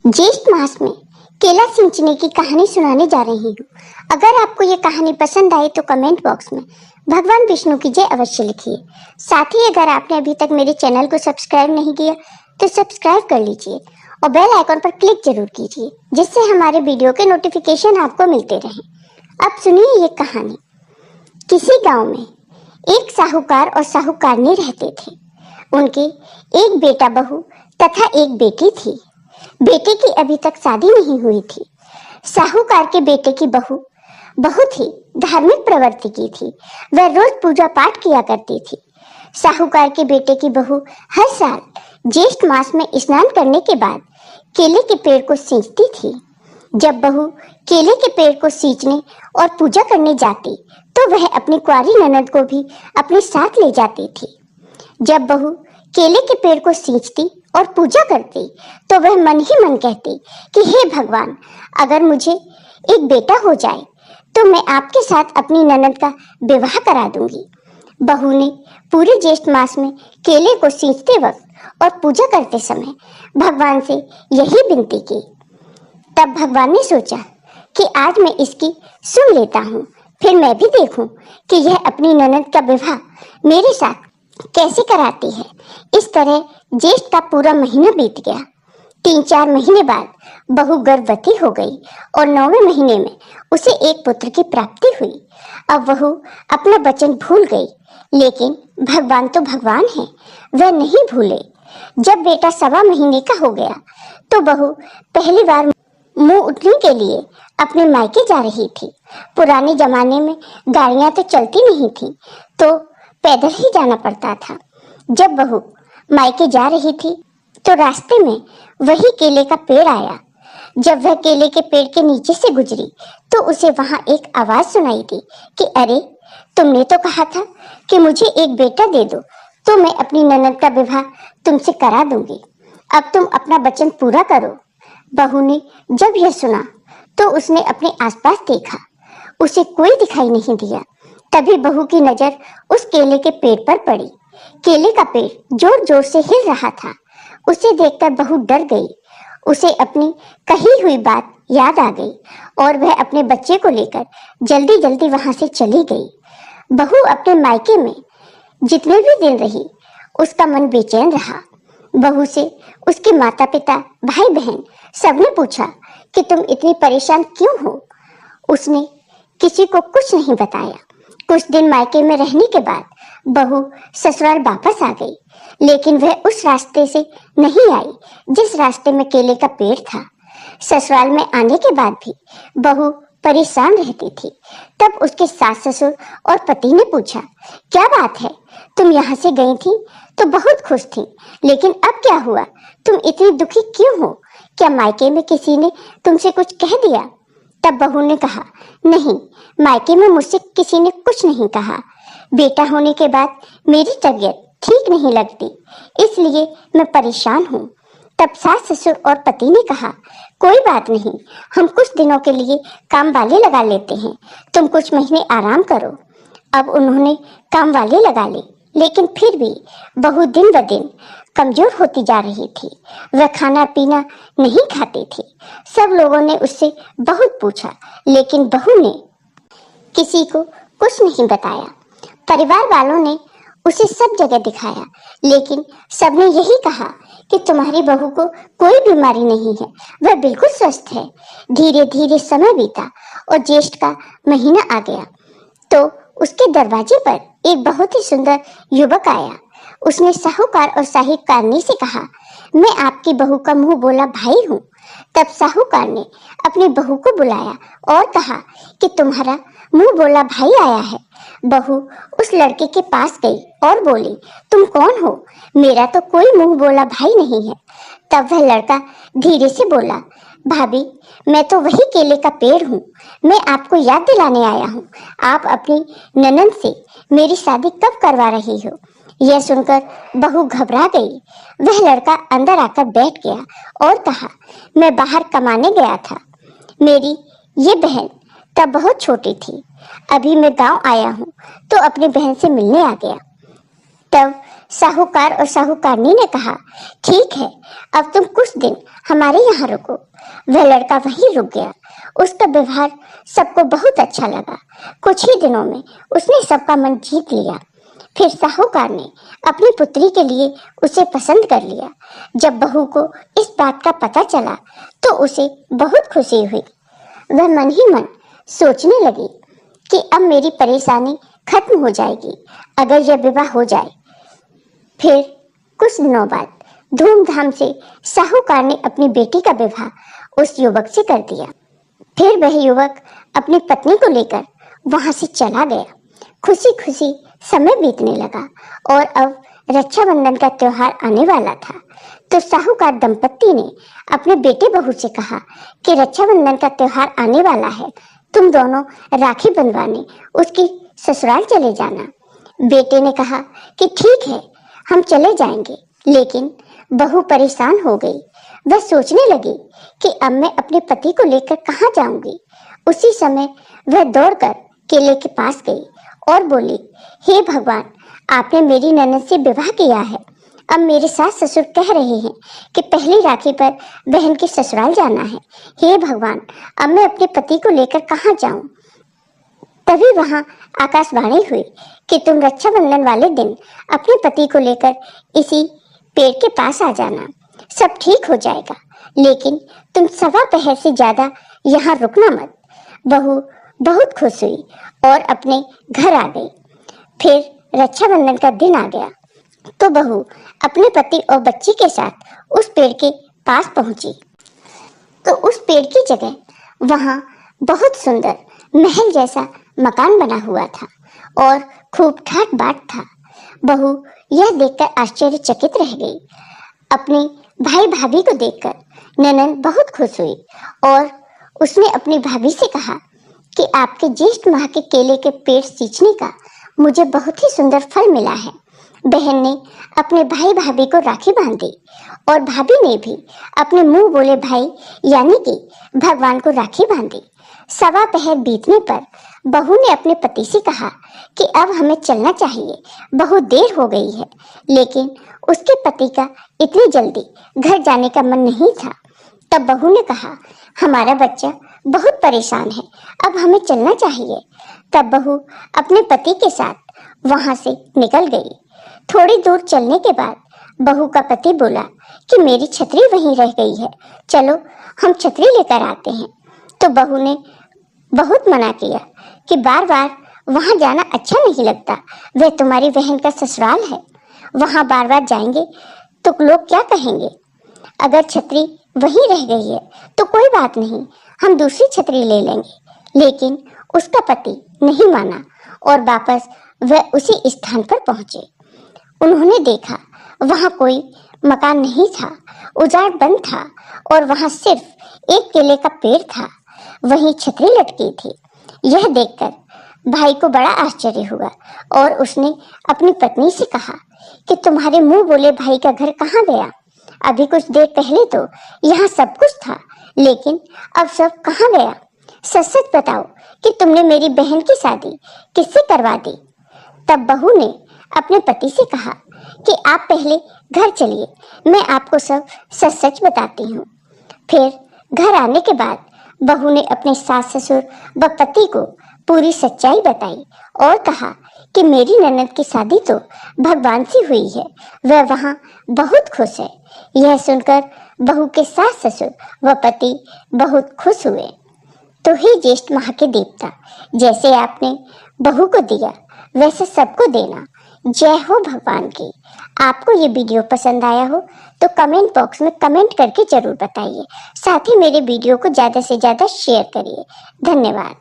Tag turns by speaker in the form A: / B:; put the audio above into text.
A: ज्येष्ठ मास में केला सिंचने की कहानी सुनाने जा रही हूँ। अगर आपको ये कहानी पसंद आए तो कमेंट बॉक्स में भगवान विष्णु की जय अवश्य लिखिए। साथ ही अगर आपने अभी तक मेरे चैनल को सब्सक्राइब नहीं किया तो सब्सक्राइब कर लीजिए और बेल आइकॉन पर क्लिक जरूर कीजिए, जिससे हमारे वीडियो के नोटिफिकेशन आपको मिलते रहें। अब सुनिए ये कहानी। किसी गांव में एक साहूकार और साहूकारनी रहते थे। उनके एक बेटा बहू तथा एक बेटी थी। बेटे की अभी तक शादी नहीं हुई थी। साहूकार के बेटे की बहू बहुत ही धार्मिक प्रवृत्ति की थी। वह रोज पूजा पाठ किया करती थी। साहूकार के बेटे की बहू हर साल ज्येष्ठ मास में स्नान करने के बाद केले के पेड़ को सींचती थी। जब बहू केले के पेड़ को सींचने और पूजा करने जाती तो वह अपनी कुंवारी ननद को भी अपने साथ ले जाती थी। जब बहू केले के पेड़ को सींचती और पूजा करती तो वह मन ही मन कहती कि हे भगवान, अगर मुझे एक बेटा हो जाए तो मैं आपके साथ अपनी ननद का विवाह करा दूंगी। बहू ने पूरे ज्येष्ठ मास में केले को सींचते वक्त और पूजा करते समय भगवान से यही विनती की। तब भगवान ने सोचा कि आज मैं इसकी सुन लेता हूँ, फिर मैं भी देखूं कि यह अपनी ननद का विवाह मेरे साथ कैसे कराती है। इस तरह ज्येष्ठ का पूरा महीना बीत गया। 3-4 महीने बाद बहू गर्भवती हो गई और 9वें महीने में उसे एक पुत्र की प्राप्ति हुई। अब बहू अपना वचन भूल गई, लेकिन भगवान तो भगवान है, वह नहीं भूले। जब बेटा 1.25 महीने का हो गया तो बहू पहली बार मुंह उठने के लिए अपने मायके जा रही थी। पुराने जमाने में गाड़ियां तो चलती नहीं थी, तो पैदल ही जाना पड़ता था। जब बहू मायके जा रही थी तो रास्ते में वही केले का पेड़ आया। जब वह केले के पेड़ के नीचे से गुजरी तो उसे वहां एक आवाज सुनाई दी कि अरे, तुमने तो कहा था कि मुझे एक बेटा दे दो तो मैं अपनी ननद का विवाह तुमसे करा दूंगी। अब तुम अपना वचन पूरा करो। बहू ने जब यह सुना तो उसने अपने आसपास देखा, उसे कोई दिखाई नहीं दिया। तभी बहू की नजर उस केले के पेड़ पर पड़ी। केले का पेड़ जोर जोर से हिल रहा था। उसे देखकर बहू डर गई। उसे अपनी कही हुई बात याद आ गई और वह अपने बच्चे को लेकर जल्दी जल्दी वहां से चली गई। बहू अपने मायके में जितने भी दिन रही, उसका मन बेचैन रहा। बहू से उसके माता पिता, भाई बहन सबने पूछा कि तुम इतनी परेशान क्यों हो। उसने किसी को कुछ नहीं बताया। कुछ दिन मायके में रहने के बाद बहू ससुराल वापस आ गई, लेकिन वह उस रास्ते से नहीं आई जिस रास्ते में केले का पेड़ था। ससुराल में आने के बाद भी बहू परेशान रहती थी। तब उसके सास ससुर और पति ने पूछा, क्या बात है, तुम यहाँ से गई थी तो बहुत खुश थी, लेकिन अब क्या हुआ, तुम इतनी दुखी क्यों हो? क्या मायके में किसी ने तुमसे कुछ कह दिया? तब बहू ने कहा, नहीं, मायके में मुझसे किसी ने कुछ नहीं कहा। बेटा होने के बाद मेरी तबीयत ठीक नहीं लगती, इसलिए मैं परेशान हूँ। तब सास ससुर और पति ने कहा, कोई बात नहीं, हम कुछ दिनों के लिए काम वाले लगा लेते हैं, तुम कुछ महीने आराम करो। अब उन्होंने काम वाले लगा ले, लेकिन फिर भी बहू दिन ब दिन कमजोर होती जा रही थी। वह खाना पीना नहीं खाती थी। सब लोगों ने उससे बहुत पूछा, लेकिन बहू ने किसी को कुछ नहीं बताया। परिवार वालों ने उसे सब जगह दिखाया, लेकिन सबने यही कहा कि तुम्हारी बहू को कोई बीमारी नहीं है, वह बिल्कुल स्वस्थ है। धीरे धीरे समय बीता और ज्येष्ठ का महीना आ गया तो उसके दरवाजे पर एक बहुत ही सुंदर युवक आया। उसने साहूकार और साहूकारनी से कहा, मैं आपकी बहू का मुंह बोला भाई हूँ। तब साहूकार ने अपनी बहू को बुलाया और कहा कि तुम्हारा मुंह बोला भाई आया है। बहू उस लड़के के पास गई और बोली, तुम कौन हो? मेरा तो कोई मुंह बोला भाई नहीं है। तब वह लड़का धीरे से बोला, भाभी, मैं तो वही केले का पेड़ हूँ। मैं आपको याद दिलाने आया हूँ, आप अपनी ननद से मेरी शादी कब करवा रही हो? यह सुनकर बहू घबरा गई। वह लड़का अंदर आकर बैठ गया और कहा, मैं बाहर कमाने गया था। मेरी ये बहन तब बहुत छोटी थी। अभी मैं गांव आया हूँ तो अपनी बहन से मिलने आ गया। तब साहूकार और साहूकारनी ने कहा, ठीक है, अब तुम कुछ दिन हमारे यहाँ रुको। वह लड़का वहीं रुक गया। उसका व्यवहार सबको बहुत अच्छा लगा। कुछ ही दिनों में उसने सबका मन जीत लिया। फिर साहूकार ने अपनी पुत्री के लिए उसे पसंद कर लिया। जब बहू को इस बात का पता चला तो उसे बहुत खुशी हुई। वह मन ही मन सोचने लगी कि अब मेरी परेशानी खत्म हो जाएगी अगर यह विवाह हो जाए। फिर कुछ दिनों बाद धूमधाम से साहूकार ने अपनी बेटी का विवाह उस युवक से कर दिया। फिर वह युवक अपनी पत्नी को लेकर वहां से चला गया। खुशी खुशी समय बीतने लगा और अब रक्षाबंधन का त्योहार आने वाला था। तो साहूकार दंपत्ति ने अपने बेटे बहू से कहा कि रक्षाबंधन का त्योहार आने वाला है, तुम दोनों राखी बंधवाने उसकी ससुराल चले जाना। बेटे ने कहा कि ठीक है, हम चले जाएंगे। लेकिन बहू परेशान हो गई। वह सोचने लगी कि अब मैं अपने पति को लेकर कहाँ जाऊंगी। उसी समय वह दौड़कर केले के पास गई और बोली, हे भगवान, आपने मेरी ननद से विवाह किया है। अब मेरे सास ससुर कह रहे हैं कि पहली राखी पर बहन के ससुराल जाना है। हे भगवान, अब मैं अपने पति को लेकर कहाँ जाऊं। तभी वहां आकाशवाणी हुई कि तुम रक्षाबंधन वाले दिन अपने पति को लेकर इसी पेड़ के पास आ जाना, सब ठीक हो जाएगा। लेकिन तुम 1:15 से ज्यादा यहाँ रुकना मत। बहू बहुत खुश हुई और अपने घर आ गई। फिर रक्षाबंधन का दिन आ गया तो बहू अपने पति और बच्ची के साथ उस पेड़ के पास पहुंची। तो उस पेड़ की जगह वहां बहुत सुंदर महल जैसा मकान बना हुआ था और खूब ठाट बाट था। बहू यह देखकर आश्चर्यचकित रह गई। अपने भाई भाभी को देखकर ननद बहुत खुश हुई और उसने अपनी भाभी से कहा कि आपके ज्येष्ठ माह के केले के पेड़ सींचने का मुझे बहुत ही सुंदर फल मिला है। बहन ने अपने भाई भाभी को राखी बांधी और भाभी ने भी अपने मुंह बोले भाई यानी कि भगवान को राखी बांधी। 1:15 बीतने पर बहू ने अपने पति से कहा कि अब हमें चलना चाहिए, बहुत देर हो गई है। लेकिन उसके पति का इतनी जल्दी घर जाने का मन नहीं था। तब बहू ने कहा, हमारा बच्चा बहुत परेशान है, अब हमें चलना चाहिए। तब बहू अपने पति के साथ वहां से निकल गई। थोड़ी दूर चलने के बाद बहू का पति बोला कि मेरी छतरी वहीं रह गई है, चलो हम छतरी लेकर आते हैं। तो बहू ने बहुत मना किया कि बार बार वहां जाना अच्छा नहीं लगता, वह तुम्हारी बहन का ससुराल है, वहां बार बार जाएंगे तो लोग क्या कहेंगे। अगर छतरी वहीं रह गई है तो कोई बात नहीं, हम दूसरी छतरी ले लेंगे। लेकिन उसका पति नहीं माना और वापस वह उसी स्थान पर पहुंचे। उन्होंने देखा वहां कोई मकान नहीं था, उजाड़ बंद था और वहां सिर्फ एक केले का पेड़ था, वहीं छतरी लटकी थी। यह देखकर भाई को बड़ा आश्चर्य हुआ और उसने अपनी पत्नी से कहा कि तुम्हारे मुंह बोले भाई का घर कहाँ गया। अभी कुछ देर पहले तो यहाँ सब कुछ था, लेकिन अब सब कहाँ गया। सच सच बताओ कि तुमने मेरी बहन की शादी किससे करवा दी। तब बहू ने अपने पति से कहा कि आप पहले घर चलिए, मैं आपको सब सच सच बताती हूँ। फिर घर आने के बाद बहू ने अपने सास ससुर व पति को पूरी सच्चाई बताई और कहा कि मेरी ननद की शादी तो भगवान से हुई है, वह वहाँ बहुत खुश है। यह सुनकर बहू के सास ससुर व पति बहुत खुश हुए। तो हे ज्येष्ठ माह के देवता, जैसे आपने बहू को दिया वैसे सबको देना। जय हो भगवान की। आपको ये वीडियो पसंद आया हो तो कमेंट बॉक्स में कमेंट करके जरूर बताइए। साथ ही मेरे वीडियो को ज़्यादा से ज़्यादा शेयर करिए। धन्यवाद।